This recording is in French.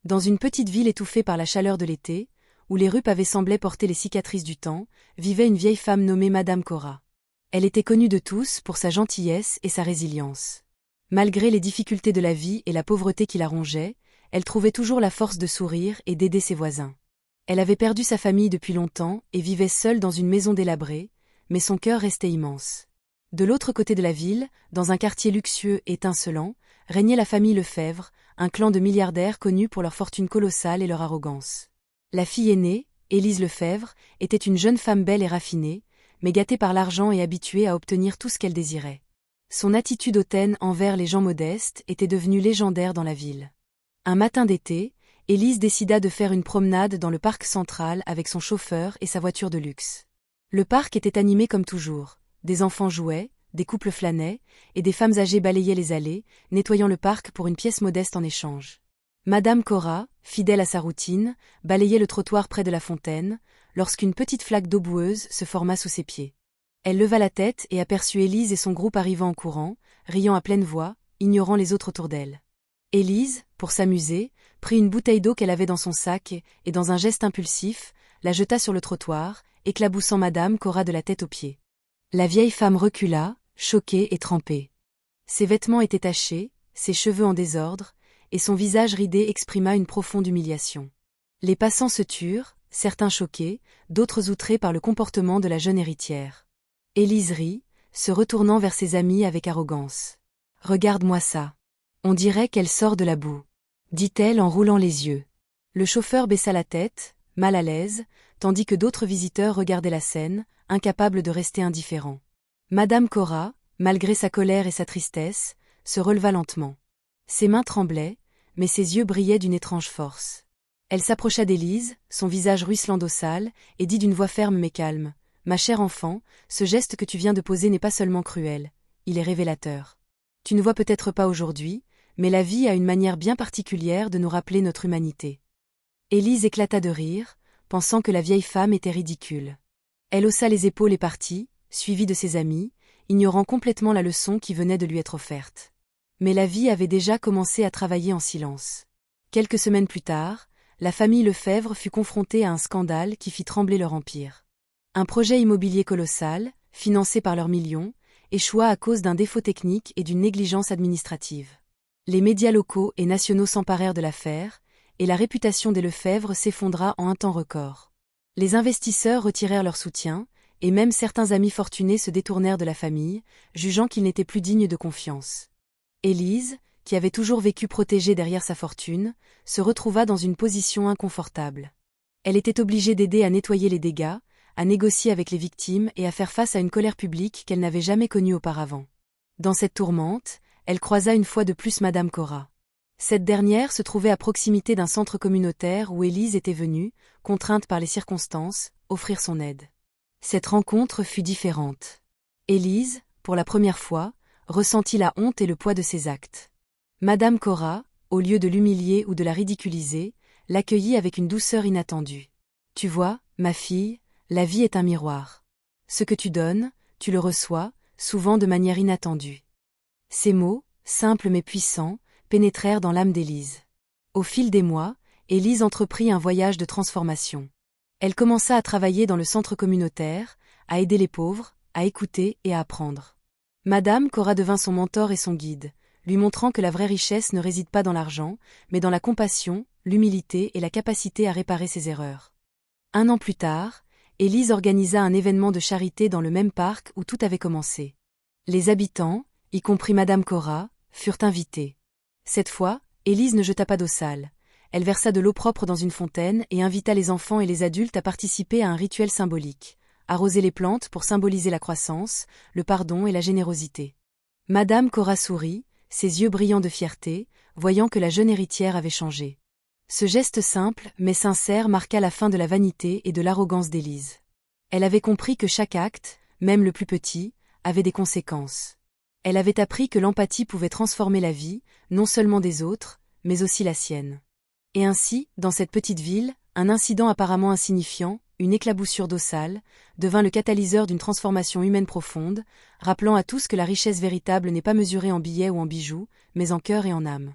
Dans une petite ville étouffée par la chaleur de l'été, où les rues pavées semblaient porter les cicatrices du temps, vivait une vieille femme nommée Madame Cora. Elle était connue de tous pour sa gentillesse et sa résilience. Malgré les difficultés de la vie et la pauvreté qui la rongeait, elle trouvait toujours la force de sourire et d'aider ses voisins. Elle avait perdu sa famille depuis longtemps et vivait seule dans une maison délabrée, mais son cœur restait immense. De l'autre côté de la ville, dans un quartier luxueux et étincelant, régnait la famille Lefebvre, un clan de milliardaires connus pour leur fortune colossale et leur arrogance. La fille aînée, Élise Lefebvre, était une jeune femme belle et raffinée, mais gâtée par l'argent et habituée à obtenir tout ce qu'elle désirait. Son attitude hautaine envers les gens modestes était devenue légendaire dans la ville. Un matin d'été, Élise décida de faire une promenade dans le parc central avec son chauffeur et sa voiture de luxe. Le parc était animé comme toujours. Des enfants jouaient, des couples flânaient, et des femmes âgées balayaient les allées, nettoyant le parc pour une pièce modeste en échange. Madame Cora, fidèle à sa routine, balayait le trottoir près de la fontaine, lorsqu'une petite flaque d'eau boueuse se forma sous ses pieds. Elle leva la tête et aperçut Élise et son groupe arrivant en courant, riant à pleine voix, ignorant les autres autour d'elle. Élise, pour s'amuser, prit une bouteille d'eau qu'elle avait dans son sac et dans un geste impulsif, la jeta sur le trottoir, éclaboussant Madame Cora de la tête aux pieds. La vieille femme recula, choquée et trempée. Ses vêtements étaient tachés, ses cheveux en désordre, et son visage ridé exprima une profonde humiliation. Les passants se turent, certains choqués, d'autres outrés par le comportement de la jeune héritière. Élise rit, se retournant vers ses amis avec arrogance. « Regarde-moi ça. On dirait qu'elle sort de la boue, » dit-elle en roulant les yeux. Le chauffeur baissa la tête, mal à l'aise, tandis que d'autres visiteurs regardaient la scène, incapables de rester indifférents. Madame Cora, malgré sa colère et sa tristesse, se releva lentement. Ses mains tremblaient, mais ses yeux brillaient d'une étrange force. Elle s'approcha d'Élise, son visage ruisselant d'eau sale, et dit d'une voix ferme mais calme. « Ma chère enfant, ce geste que tu viens de poser n'est pas seulement cruel, il est révélateur. Tu ne vois peut-être pas aujourd'hui, mais la vie a une manière bien particulière de nous rappeler notre humanité. » Élise éclata de rire, pensant que la vieille femme était ridicule. Elle haussa les épaules et partit, suivie de ses amis, ignorant complètement la leçon qui venait de lui être offerte. Mais la vie avait déjà commencé à travailler en silence. Quelques semaines plus tard, la famille Lefebvre fut confrontée à un scandale qui fit trembler leur empire. Un projet immobilier colossal, financé par leurs millions, échoua à cause d'un défaut technique et d'une négligence administrative. Les médias locaux et nationaux s'emparèrent de l'affaire, et la réputation des Lefebvre s'effondra en un temps record. Les investisseurs retirèrent leur soutien, et même certains amis fortunés se détournèrent de la famille, jugeant qu'ils n'étaient plus dignes de confiance. Élise, qui avait toujours vécu protégée derrière sa fortune, se retrouva dans une position inconfortable. Elle était obligée d'aider à nettoyer les dégâts, à négocier avec les victimes et à faire face à une colère publique qu'elle n'avait jamais connue auparavant. Dans cette tourmente, elle croisa une fois de plus Madame Cora. Cette dernière se trouvait à proximité d'un centre communautaire où Élise était venue, contrainte par les circonstances, offrir son aide. Cette rencontre fut différente. Élise, pour la première fois, ressentit la honte et le poids de ses actes. Madame Cora, au lieu de l'humilier ou de la ridiculiser, l'accueillit avec une douceur inattendue. « Tu vois, ma fille, la vie est un miroir. Ce que tu donnes, tu le reçois, souvent de manière inattendue. » Ces mots, simples mais puissants, pénétrèrent dans l'âme d'Élise. Au fil des mois, Élise entreprit un voyage de transformation. Elle commença à travailler dans le centre communautaire, à aider les pauvres, à écouter et à apprendre. Madame Cora devint son mentor et son guide, lui montrant que la vraie richesse ne réside pas dans l'argent, mais dans la compassion, l'humilité et la capacité à réparer ses erreurs. 1 an plus tard, Élise organisa un événement de charité dans le même parc où tout avait commencé. Les habitants, y compris Madame Cora, furent invités. Cette fois, Élise ne jeta pas d'eau sale. Elle versa de l'eau propre dans une fontaine et invita les enfants et les adultes à participer à un rituel symbolique. Arroser les plantes pour symboliser la croissance, le pardon et la générosité. Madame Cora sourit, ses yeux brillants de fierté, voyant que la jeune héritière avait changé. Ce geste simple mais sincère marqua la fin de la vanité et de l'arrogance d'Élise. Elle avait compris que chaque acte, même le plus petit, avait des conséquences. Elle avait appris que l'empathie pouvait transformer la vie, non seulement des autres, mais aussi la sienne. Et ainsi, dans cette petite ville, un incident apparemment insignifiant, une éclaboussure d'eau sale, devint le catalyseur d'une transformation humaine profonde, rappelant à tous que la richesse véritable n'est pas mesurée en billets ou en bijoux, mais en cœur et en âme.